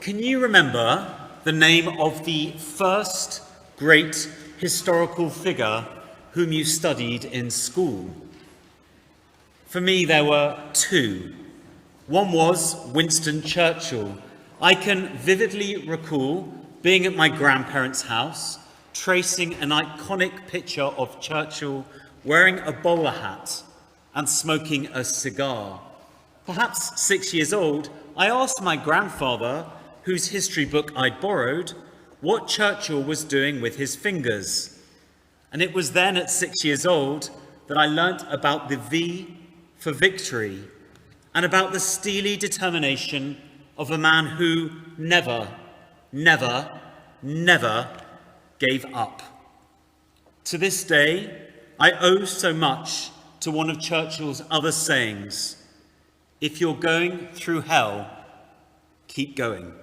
Can you remember the name of the first great historical figure whom you studied in school? For me, there were two. One was Winston Churchill. I can vividly recall being at my grandparents' house, tracing an iconic picture of Churchill wearing a bowler hat and smoking a cigar. Perhaps 6 years old, I asked my grandfather, whose history book I'd borrowed, what Churchill was doing with his fingers. And it was then at 6 years old that I learnt about the V for victory and about the steely determination of a man who never gave up. To this day, I owe so much to one of Churchill's other sayings: if you're going through hell, keep going.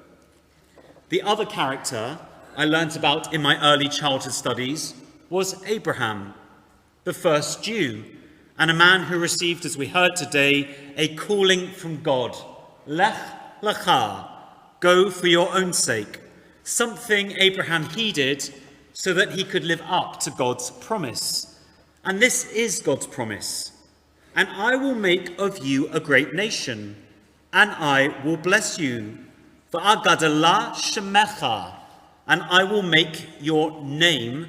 The other character I learnt about in my early childhood studies was Abraham, the first Jew, and a man who received, as we heard today, a calling from God. Lech lecha, go for your own sake. Something Abraham heeded so that he could live up to God's promise. And this is God's promise. And I will make of you a great nation, and I will bless you. Va'agadelah shemecha, and I will make your name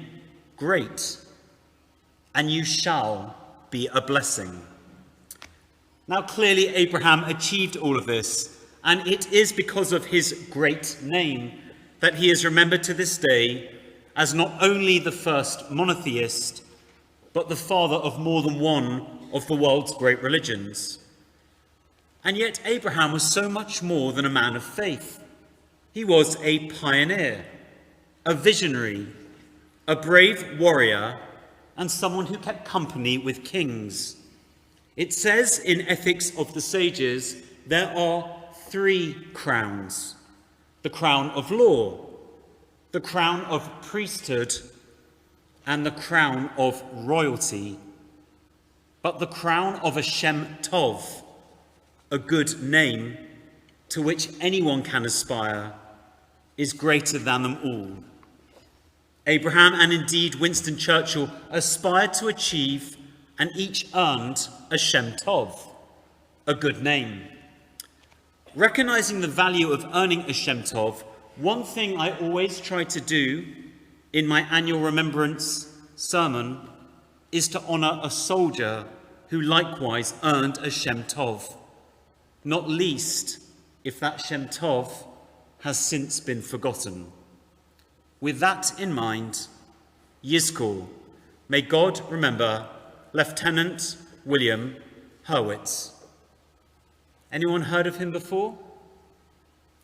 great, and you shall be a blessing. Now, clearly, Abraham achieved all of this, and it is because of his great name that he is remembered to this day as not only the first monotheist, but the father of more than one of the world's great religions. And yet Abraham was so much more than a man of faith. He was a pioneer, a visionary, a brave warrior, and someone who kept company with kings. It says in Ethics of the Sages there are 3 crowns: the crown of law, the crown of priesthood, and the crown of royalty. But the crown of a Shem Tov, a good name to which anyone can aspire, is greater than them all. Abraham, and indeed Winston Churchill, aspired to achieve and each earned a Shem Tov, a good name. Recognizing the value of earning a Shem Tov, one thing I always try to do in my annual Remembrance sermon is to honor a soldier who likewise earned a Shem Tov, not least if that Shem Tov has since been forgotten. With that in mind, Yizkor, may God remember Lieutenant William Herwitz. Anyone heard of him before?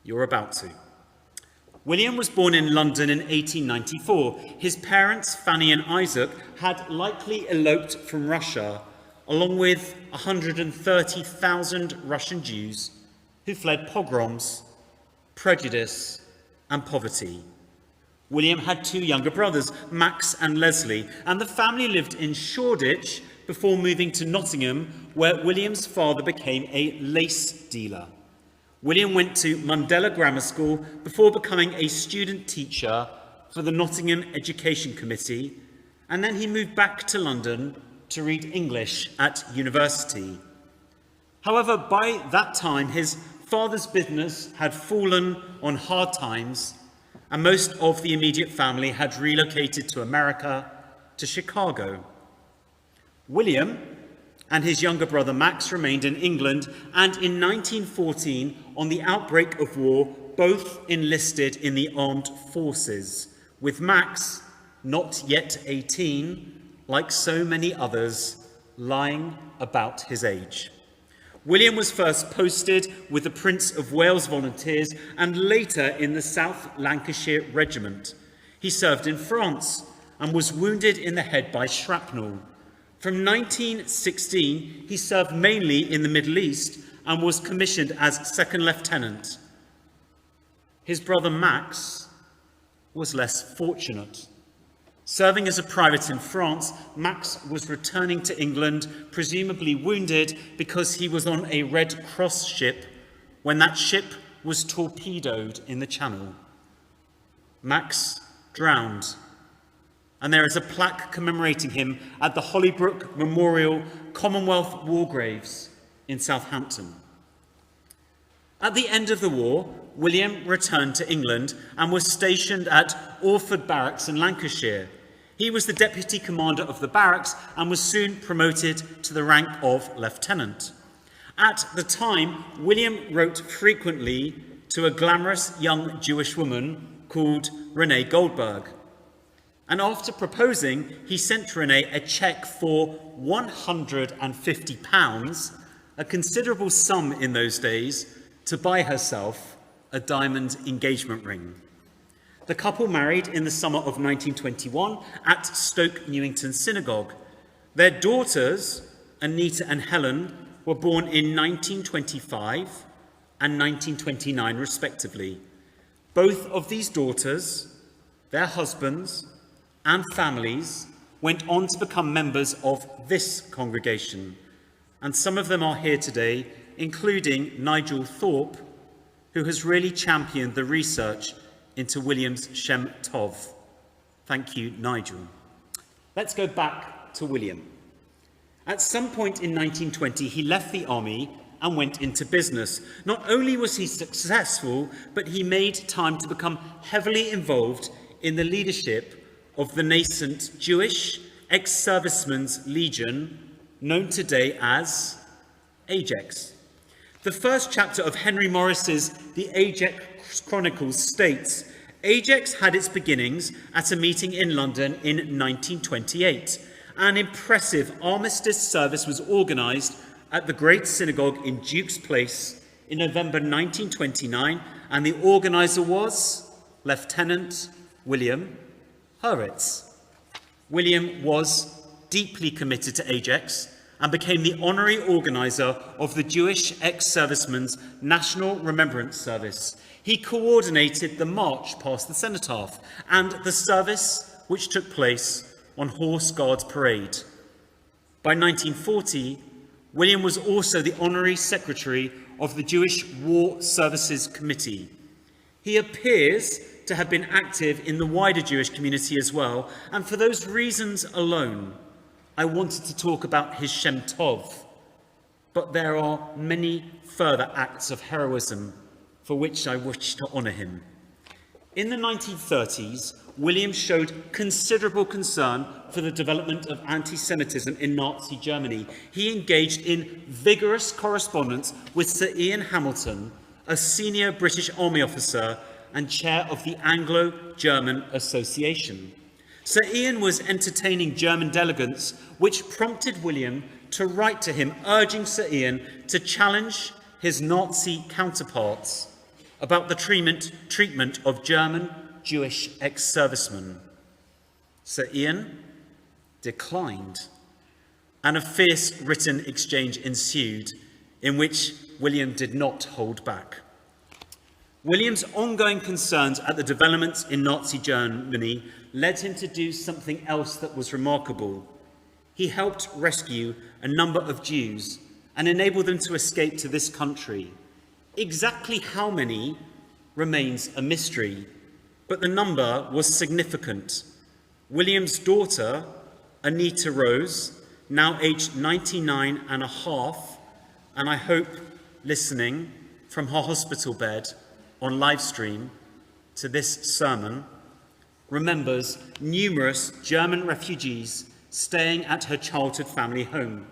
You're about to. William was born in London in 1894. His parents, Fanny and Isaac, had likely eloped from Russia, along with 130,000 Russian Jews who fled pogroms, prejudice, and poverty. William had 2 younger brothers, Max and Leslie, and the family lived in Shoreditch before moving to Nottingham, where William's father became a lace dealer. William went to Mundella Grammar School before becoming a student teacher for the Nottingham Education Committee, and then he moved back to London to read English at university. However, by that time, his father's business had fallen on hard times, and most of the immediate family had relocated to America, to Chicago. William and his younger brother Max remained in England, and in 1914, on the outbreak of war, both enlisted in the armed forces, with Max, not yet 18, like so many others, lying about his age. William was first posted with the Prince of Wales Volunteers and later in the South Lancashire Regiment. He served in France and was wounded in the head by shrapnel. From 1916, he served mainly in the Middle East and was commissioned as second lieutenant. His brother Max was less fortunate. Serving as a private in France, Max was returning to England, presumably wounded because he was on a Red Cross ship when that ship was torpedoed in the Channel. Max drowned, and there is a plaque commemorating him at the Hollybrook Memorial Commonwealth War Graves in Southampton. At the end of the war, William returned to England and was stationed at Orford Barracks in Lancashire. He was the deputy commander of the barracks and was soon promoted to the rank of lieutenant. At the time, William wrote frequently to a glamorous young Jewish woman called Renee Goldberg. And after proposing, he sent Renee a cheque for £150, a considerable sum in those days, to buy herself a diamond engagement ring. The couple married in the summer of 1921 at Stoke Newington Synagogue. Their daughters, Anita and Helen, were born in 1925 and 1929 respectively. Both of these daughters, their husbands and families went on to become members of this congregation, and some of them are here today, including Nigel Thorpe, who has really championed the research into William's Shem Tov. Thank you, Nigel. Let's go back to William. At some point in 1920, he left the army and went into business. Not only was he successful, but he made time to become heavily involved in the leadership of the nascent Jewish ex-servicemen's legion, known today as Ajax. The first chapter of Henry Morris's The Ajax Chronicles states, Ajax had its beginnings at a meeting in London in 1928. An impressive armistice service was organised at the Great Synagogue in Duke's Place in November 1929, and the organiser was Lieutenant William Herwitz. William was deeply committed to Ajax and became the honorary organiser of the Jewish ex-servicemen's National Remembrance Service. He coordinated the march past the cenotaph and the service which took place on Horse Guards Parade. By 1940, William was also the honorary secretary of the Jewish War Services Committee. He appears to have been active in the wider Jewish community as well, and for those reasons alone, I wanted to talk about his Shem Tov, but there are many further acts of heroism for which I wish to honour him. In the 1930s, William showed considerable concern for the development of anti-Semitism in Nazi Germany. He engaged in vigorous correspondence with Sir Ian Hamilton, a senior British Army officer and chair of the Anglo-German Association. Sir Ian was entertaining German delegates, which prompted William to write to him, urging Sir Ian to challenge his Nazi counterparts about the treatment of German Jewish ex-servicemen. Sir Ian declined, and a fierce written exchange ensued in which William did not hold back. William's ongoing concerns at the developments in Nazi Germany led him to do something else that was remarkable. He helped rescue a number of Jews and enable them to escape to this country. Exactly how many remains a mystery, but the number was significant. William's daughter, Anita Rose, now aged 99 and a half, and I hope listening from her hospital bed on live stream to this sermon, remembers numerous German refugees staying at her childhood family home.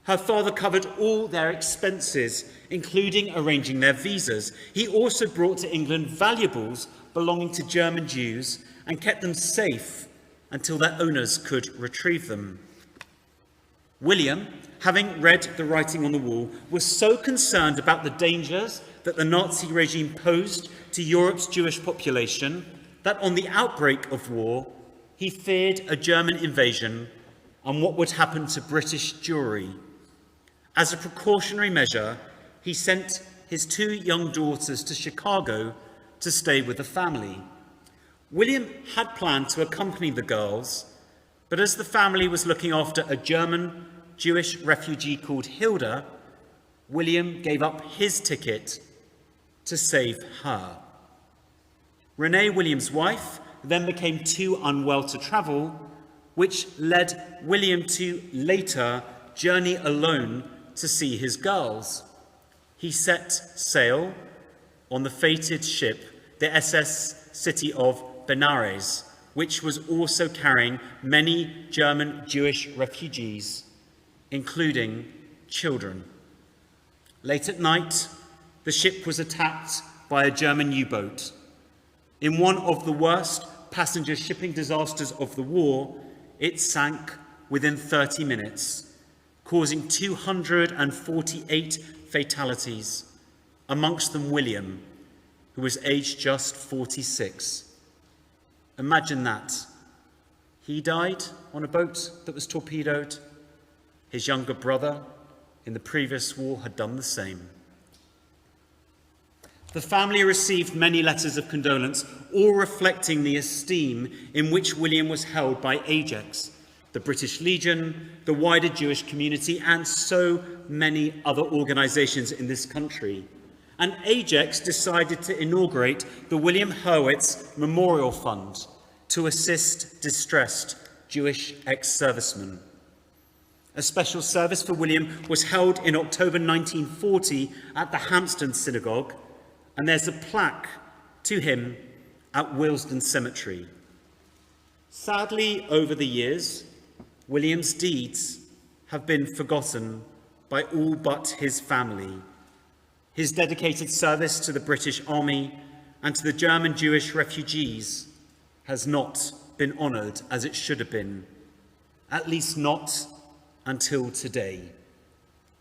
Her father covered all their expenses, including arranging their visas. He also brought to England valuables belonging to German Jews and kept them safe until their owners could retrieve them. William, having read the writing on the wall, was so concerned about the dangers that the Nazi regime posed to Europe's Jewish population that on the outbreak of war, he feared a German invasion and what would happen to British Jewry. As a precautionary measure, he sent his two young daughters to Chicago to stay with the family. William had planned to accompany the girls, but as the family was looking after a German Jewish refugee called Hilda, William gave up his ticket to save her. Renee, William's wife, then became too unwell to travel, which led William to later journey alone to see his girls. He set sail on the fated ship, the SS City of Benares, which was also carrying many German Jewish refugees, including children. Late at night, the ship was attacked by a German U-boat. In one of the worst passenger shipping disasters of the war, it sank within 30 minutes, causing 248 fatalities, amongst them William, who was aged just 46. Imagine that. He died on a boat that was torpedoed. His younger brother in the previous war had done the same. The family received many letters of condolence, all reflecting the esteem in which William was held by Ajax, the British Legion, the wider Jewish community, and so many other organizations in this country. And Ajax decided to inaugurate the William Herwitz Memorial Fund to assist distressed Jewish ex-servicemen. A special service for William was held in October 1940 at the Hampstead Synagogue, and there's a plaque to him at Willesden Cemetery. Sadly, over the years, William's deeds have been forgotten by all but his family. His dedicated service to the British Army and to the German Jewish refugees has not been honoured as it should have been, at least not until today.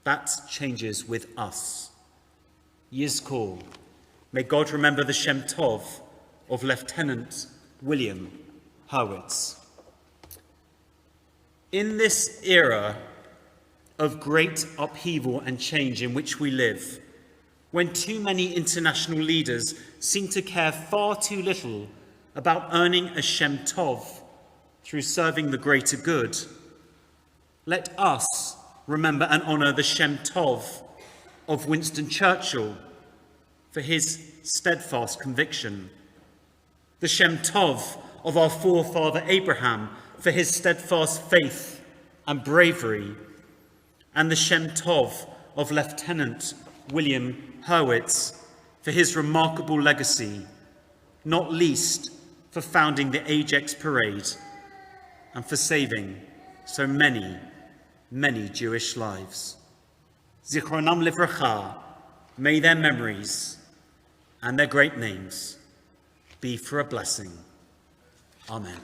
That changes with us. Yizkor. May God remember the Shem Tov of Lieutenant William Herwitz. In this era of great upheaval and change in which we live, when too many international leaders seem to care far too little about earning a Shem Tov through serving the greater good, let us remember and honour the Shem Tov of Winston Churchill for his steadfast conviction, the Shem Tov of our forefather Abraham for his steadfast faith and bravery, and the Shem Tov of Lieutenant William Herwitz for his remarkable legacy, not least for founding the Ajax Parade and for saving so many, many Jewish lives. Zichronam livracha, may their memories and their great names be for a blessing. Amen.